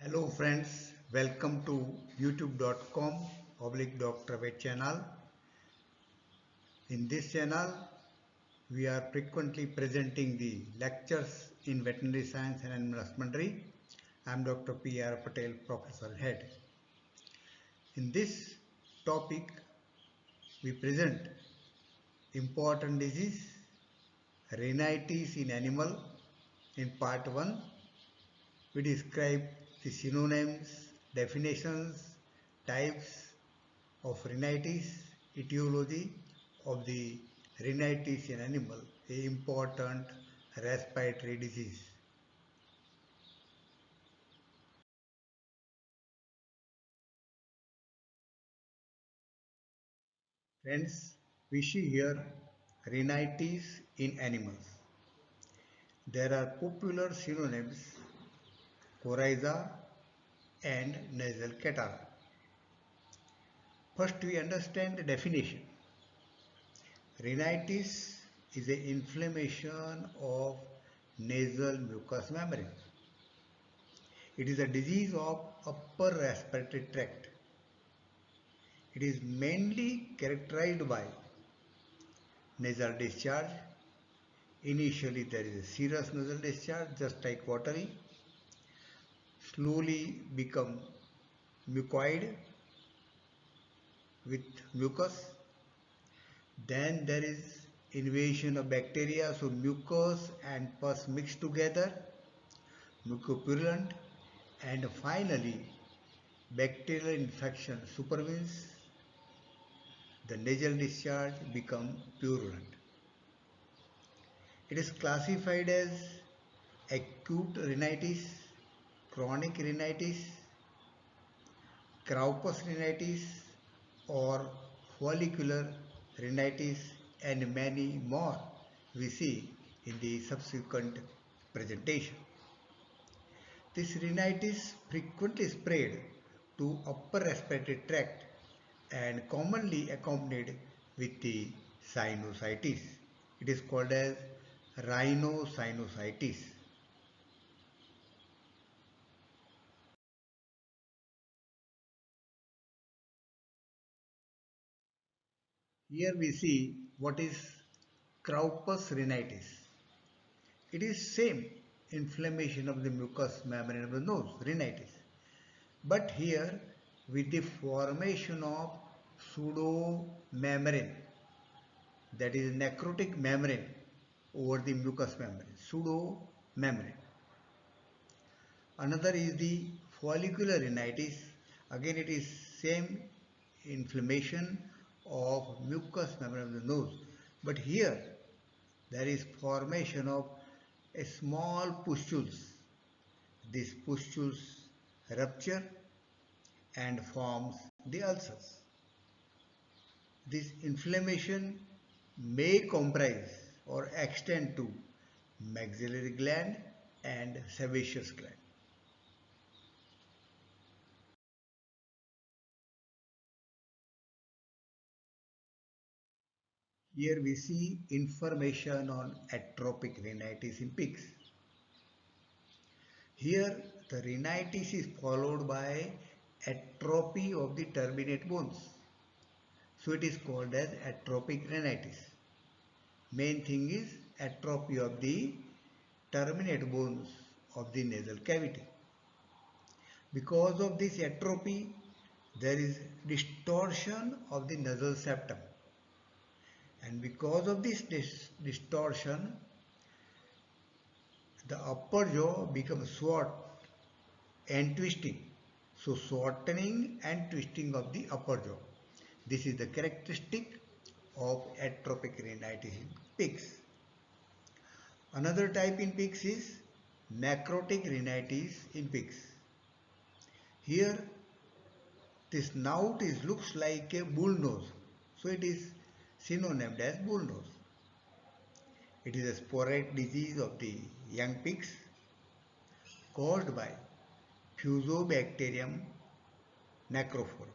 Hello friends, welcome to youtube.com Dr. Vet channel. In this channel, we are frequently presenting the lectures in veterinary science and animal husbandry. I am Dr. P.R. Patel, Professor Head. In this topic, we present important disease, rhinitis in animal. In part 1, we describe the synonyms, definitions, types of rhinitis, etiology of the rhinitis in animal, an important respiratory disease. Friends, we see here rhinitis in animals. There are popular synonyms coryza and nasal catarrh. First, we understand the definition. Rhinitis is an inflammation of nasal mucous membrane. It is a disease of upper respiratory tract. It is mainly characterized by nasal discharge. Initially there is a serous nasal discharge just like watery, slowly become mucoid with mucus. Then there is invasion of bacteria, so mucus and pus mix together, mucopurulent, and finally bacterial infection supervenes, the nasal discharge become purulent. It is classified as acute rhinitis, chronic rhinitis, Cowper's rhinitis or follicular rhinitis, and many more we see in the subsequent presentation. This rhinitis frequently spread to upper respiratory tract and commonly accompanied with the sinusitis. It is called as rhinosinusitis. Here we see what is Cowper's rhinitis. It is same inflammation of the mucous membrane of the nose, rhinitis. But here with the formation of pseudomembrane, that is necrotic membrane over the mucous membrane, pseudomembrane. Another is the follicular rhinitis. Again it is same inflammation of mucous membrane of the nose. But here there is formation of a small pustules. These pustules rupture and forms the ulcers. This inflammation may comprise or extend to maxillary gland and sebaceous gland. Here we see information on atrophic rhinitis in pigs. Here the rhinitis is followed by atrophy of the terminate bones. So it is called as atrophic rhinitis. Main thing is atrophy of the terminate bones of the nasal cavity. Because of this atrophy, there is distortion of the nasal septum. And because of this distortion, the upper jaw becomes short and twisting. So shortening and twisting of the upper jaw. This is the characteristic of atrophic rhinitis in pigs. Another type in pigs is necrotic rhinitis in pigs. Here this snout looks like a bull nose. So it is synonymed as bull nose. It is a sporadic disease of the young pigs caused by Fusobacterium necrophorum.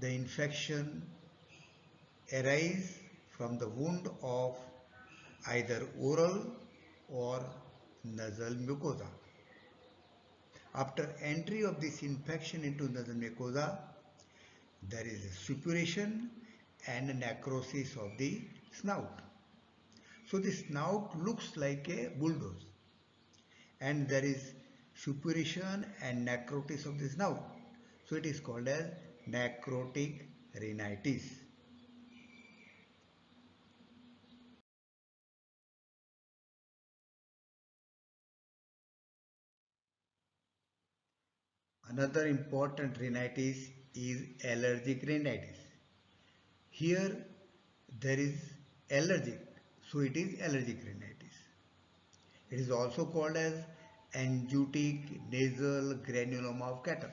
The infection arises from the wound of either oral or nasal mucosa. After entry of this infection into nasal mucosa, there is a suppuration and necrosis of the snout. So the snout looks like a bulldoze, and there is suppuration and necrosis of the snout. So it is called as necrotic rhinitis. Another important rhinitis is allergic rhinitis. Here there is allergic, so it is allergic rhinitis. It is also called as angiotic nasal granuloma of cattle.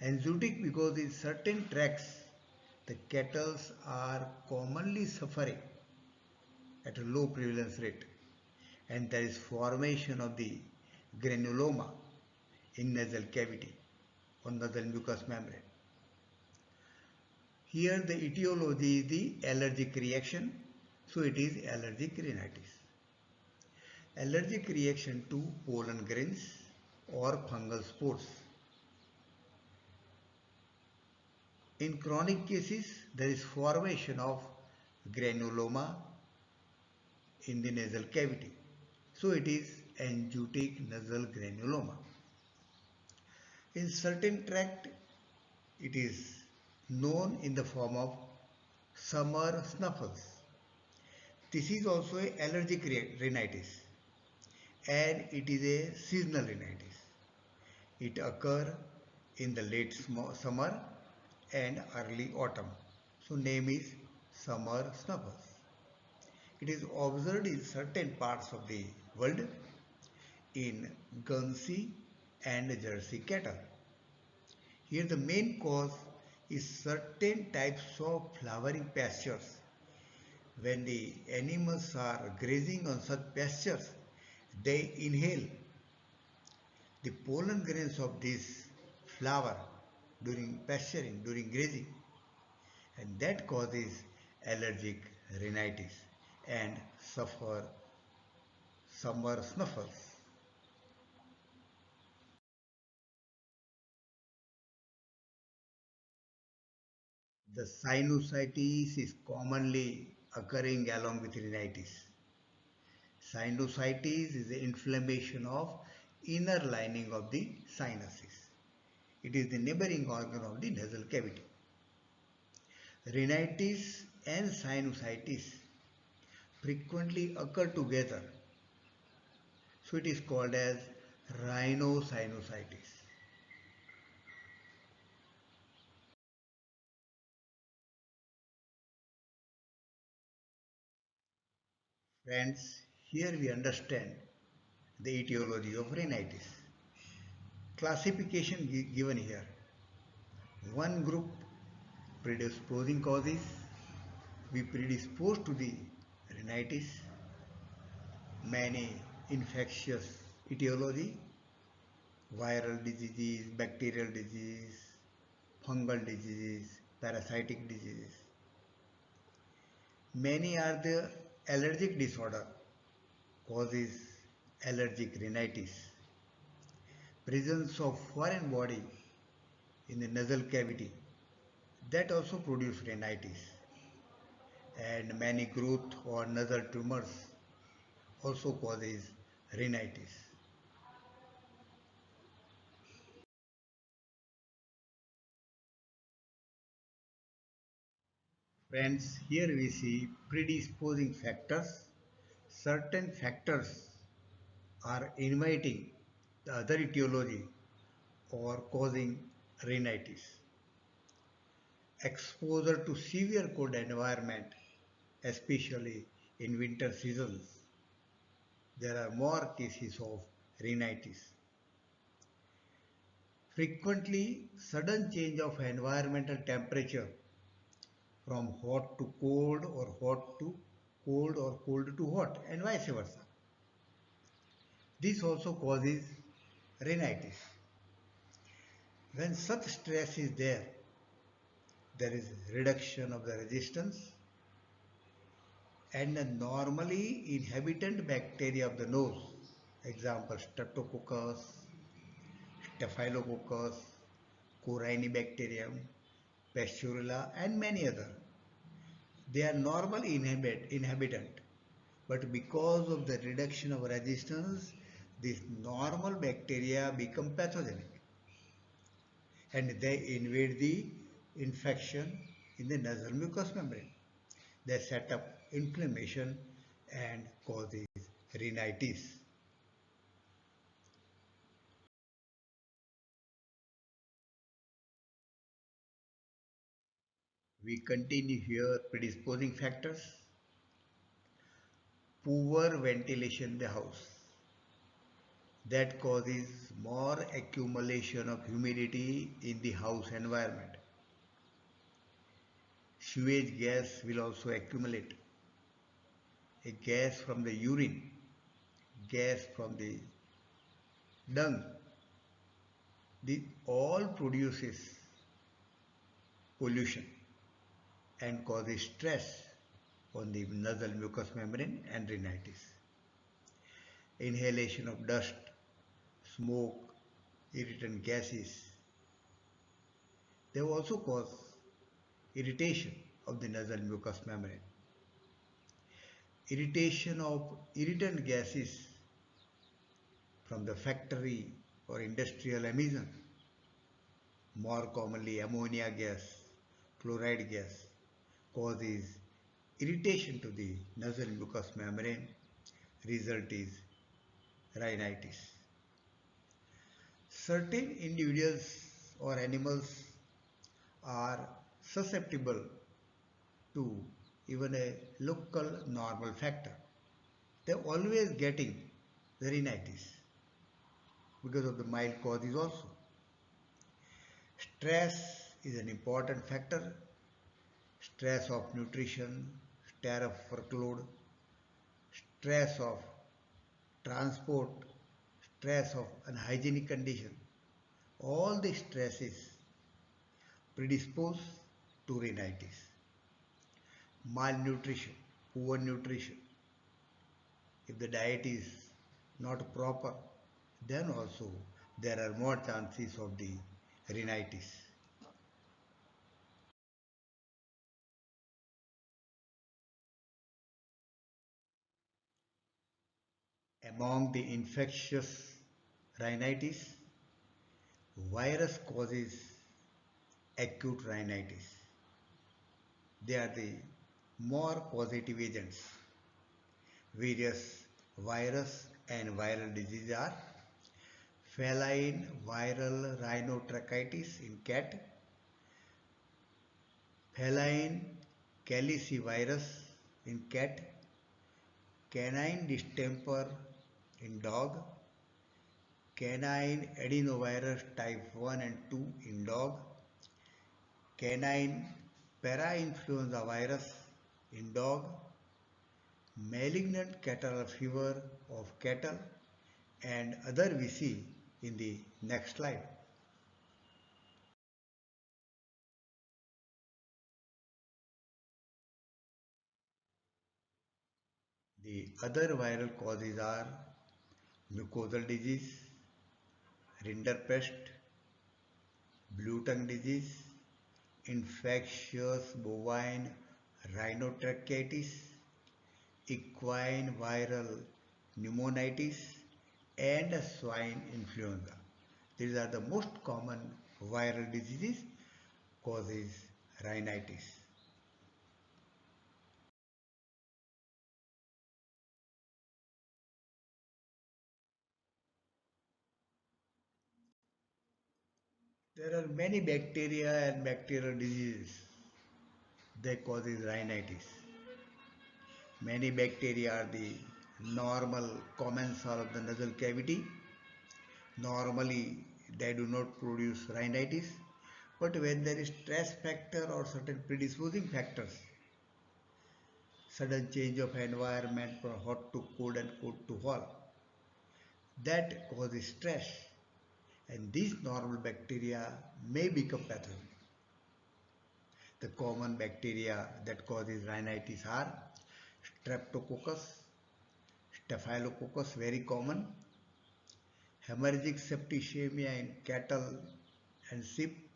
Angiotic because in certain tracts the cattle are commonly suffering at a low prevalence rate, and there is formation of the granuloma in nasal cavity or nasal mucous membrane. Here the etiology is the allergic reaction, so it is allergic rhinitis. Allergic reaction to pollen grains or fungal spores. In chronic cases, there is formation of granuloma in the nasal cavity. So it is angiotic nasal granuloma. In certain tract, it is known in the form of summer snuffles. This is also a allergic rhinitis, and it is a seasonal rhinitis. It occurs in the late summer and early autumn. So name is summer snuffles. It is observed in certain parts of the world in Guernsey and Jersey cattle. Here the main cause is certain types of flowering pastures. When the animals are grazing on such pastures, they inhale the pollen grains of this flower during pasturing, during grazing, and that causes allergic rhinitis and suffer summer snuffles. The sinusitis is commonly occurring along with rhinitis. Sinusitis is the inflammation of inner lining of the sinuses. It is the neighboring organ of the nasal cavity. Rhinitis and sinusitis frequently occur together, so it is called as rhinosinusitis. Friends, here we understand the etiology of rhinitis. Classification given here. One group predisposing causes, we predispose to the rhinitis, many infectious etiology, viral diseases, bacterial disease, fungal diseases, parasitic diseases. Many are the allergic disorder, causes allergic rhinitis. Presence of foreign body in the nasal cavity that also produce rhinitis, and many growth or nasal tumors also causes rhinitis. Friends, here we see predisposing factors. Certain factors are inviting the other etiology or causing rhinitis. Exposure to severe cold environment, especially in winter seasons, there are more cases of rhinitis. Frequently, sudden change of environmental temperature from hot to cold or hot to cold or cold to hot and vice versa. This also causes rhinitis. When such stress is there, there is reduction of the resistance, and the normally inhabitant bacteria of the nose, example Streptococcus, Staphylococcus, Corynebacterium, Pasteurella and many others. They are normal inhabitant, but because of the reduction of resistance, these normal bacteria become pathogenic and they invade the infection in the nasal mucous membrane. They set up inflammation and causes rhinitis. We continue here predisposing factors. Poor ventilation in the house that causes more accumulation of humidity in the house environment. Sewage gas will also accumulate. A gas from the urine, gas from the dung, this all produces pollution and causes stress on the nasal mucous membrane and rhinitis. Inhalation of dust, smoke, irritant gases, they also cause irritation of the nasal mucous membrane. Irritation of irritant gases from the factory or industrial emission, more commonly ammonia gas, chloride gas, causes irritation to the nasal mucous membrane. Result is rhinitis. Certain individuals or animals are susceptible to even a local normal factor. They're always getting the rhinitis because of the mild causes also. Stress is an important factor. Stress of nutrition, stress of workload, stress of transport, stress of unhygienic condition. All the stresses predispose to rhinitis. Malnutrition, poor nutrition. If the diet is not proper, then also there are more chances of the rhinitis. Among the infectious rhinitis, virus causes acute rhinitis. They are the more positive agents. Various virus and viral diseases are feline viral rhinotracheitis in cat, feline calicivirus in cat, canine distemper in dog, canine adenovirus type 1 and 2 in dog, canine parainfluenza virus in dog, malignant catarrhal fever of cattle and other we see in the next slide. The other viral causes are mucosal disease, rinderpest, blue tongue disease, infectious bovine rhinotracheitis, equine viral pneumonitis and swine influenza. These are the most common viral diseases causes rhinitis. There are many bacteria and bacterial diseases that causes rhinitis. Many bacteria are the normal commensal of the nasal cavity. Normally they do not produce rhinitis, but when there is stress factor or certain predisposing factors, sudden change of environment from hot to cold and cold to hot, that causes stress and these normal bacteria may become pathogenic. The common bacteria that causes rhinitis are Streptococcus, Staphylococcus very common, Hemorrhagic septicemia in cattle and sheep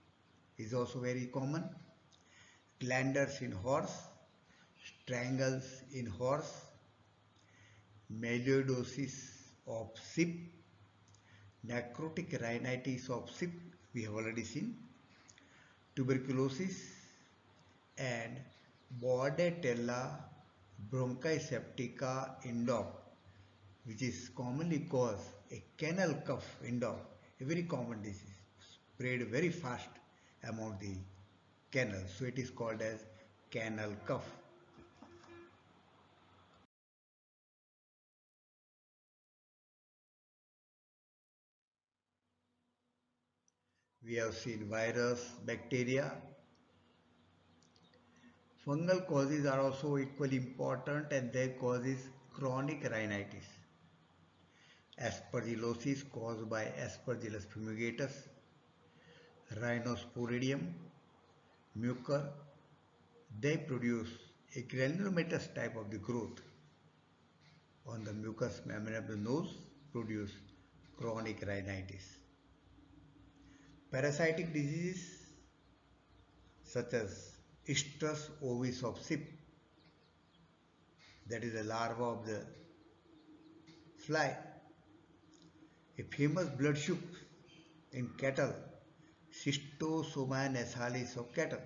is also very common. Glanders in horse, strangles in horse, melioidosis of sheep, necrotic rhinitis of sheep, we have already seen, tuberculosis, and Bordetella bronchiceptica in dog, which is commonly called a kennel cough in dog, a very common disease, spread very fast among the kennels. So it is called as kennel cough. We have seen virus, bacteria. Fungal causes are also equally important and their causes chronic rhinitis. Aspergillosis caused by Aspergillus fumigatus, Rhinosporidium, mucor. They produce a granulomatous type of the growth on the mucous membrane of the nose, produce chronic rhinitis. Parasitic diseases such as Estrus ovis of sheep, that is a larva of the fly, a famous blood soup in cattle, Schistosoma nasalis of cattle.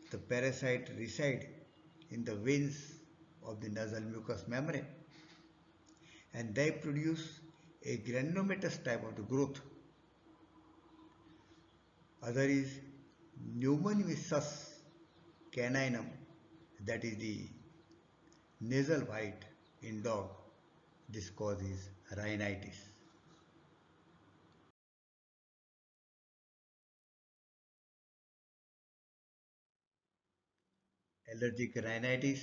The parasite reside in the veins of the nasal mucous membrane and they produce a granulomatous type of the growth. Other is pneumonissus caninum, that is the nasal white in dog. This causes rhinitis. Allergic rhinitis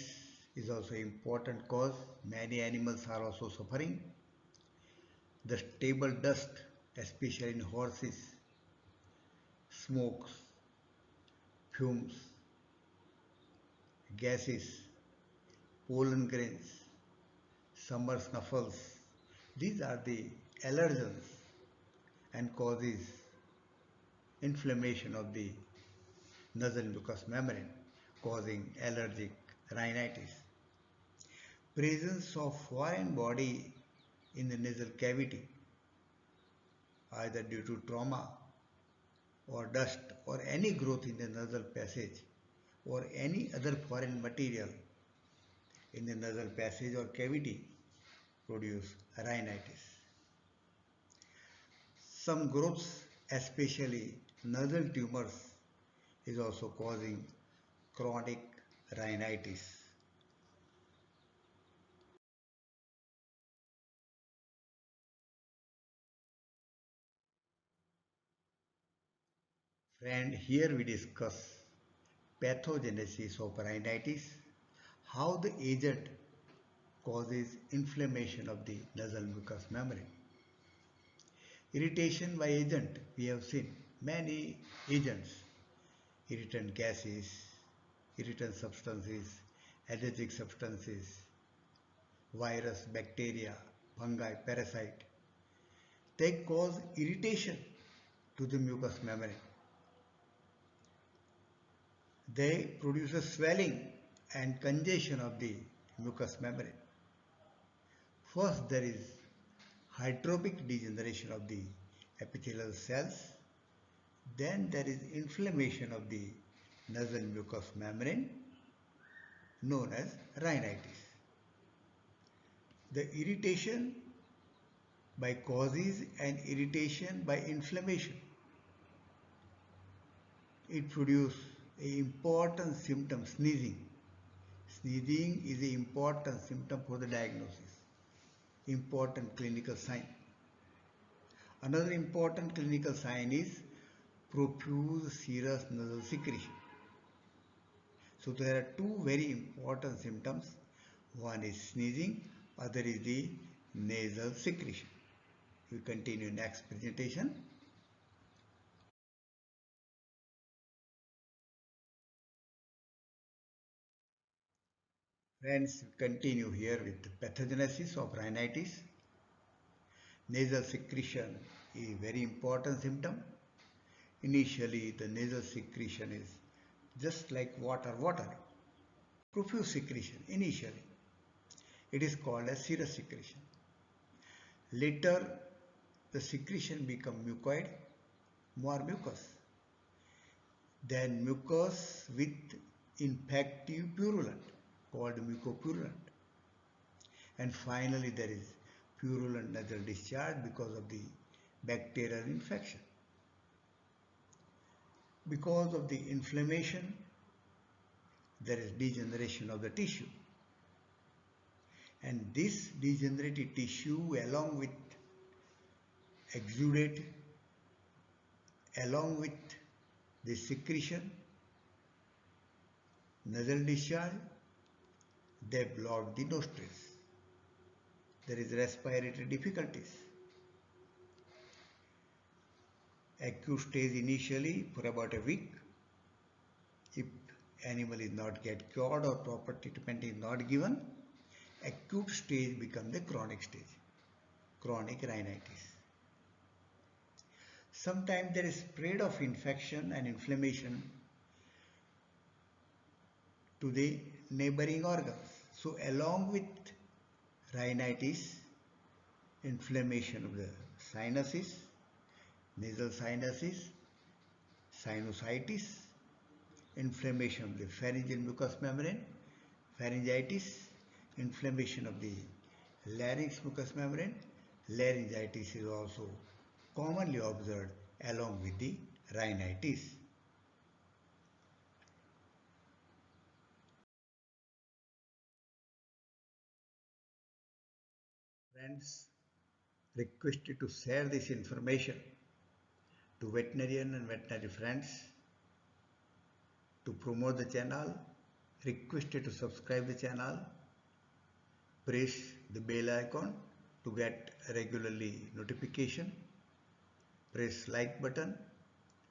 is also an important cause. Many animals are also suffering. The stable dust, especially in horses, smokes, fumes, gases, pollen grains, summer snuffles. These are the allergens and causes inflammation of the nasal mucous membrane causing allergic rhinitis. Presence of foreign body in the nasal cavity either due to trauma or dust or any growth in the nasal passage or any other foreign material in the nasal passage or cavity produce rhinitis. Some growths, especially nasal tumors, is also causing chronic rhinitis. Friend, here we discuss pathogenesis of rhinitis, how the agent causes inflammation of the nasal mucous membrane. Irritation by agent, we have seen many agents, irritant gases, irritant substances, allergic substances, virus, bacteria, fungi, parasite. They cause irritation to the mucous membrane. They produce a swelling and congestion of the mucous membrane. First, there is hydrophic degeneration of the epithelial cells. Then there is inflammation of the nasal mucous membrane known as rhinitis. The irritation by causes and irritation by inflammation. It produces an important symptom, sneezing. Sneezing is an important symptom for the diagnosis, important clinical sign. Another important clinical sign is profuse serous nasal secretion. So there are two very important symptoms. One is sneezing, other is the nasal secretion. We continue next presentation. Friends, we continue here with the pathogenesis of rhinitis. Nasal secretion is a very important symptom. Initially, the nasal secretion is just like water, profuse secretion initially. It is called as serous secretion. Later, the secretion become mucoid, more mucus. Then mucus with infective purulent called mucopurulent. And finally, there is purulent nasal discharge because of the bacterial infection. Because of the inflammation, there is degeneration of the tissue. And this degenerated tissue along with exudate, along with the secretion, nasal discharge, they block the nostrils. There is respiratory difficulties. Acute stage initially for about a week. If animal is not get cured or proper treatment is not given, acute stage becomes the chronic stage, chronic rhinitis. Sometimes there is spread of infection and inflammation to the neighboring organs. So along with rhinitis, inflammation of the sinuses, nasal sinuses, sinusitis, inflammation of the pharyngeal mucous membrane, pharyngitis, inflammation of the larynx mucous membrane, laryngitis is also commonly observed along with the rhinitis. Friends, requested to share this information to veterinarian and veterinary friends, to promote the channel, requested to subscribe the channel, press the bell icon to get regularly notification, press like button.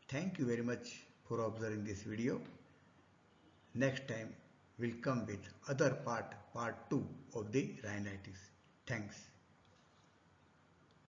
Thank you very much for observing this video. Next time we'll come with other part 2 of the rhinitis. Thanks.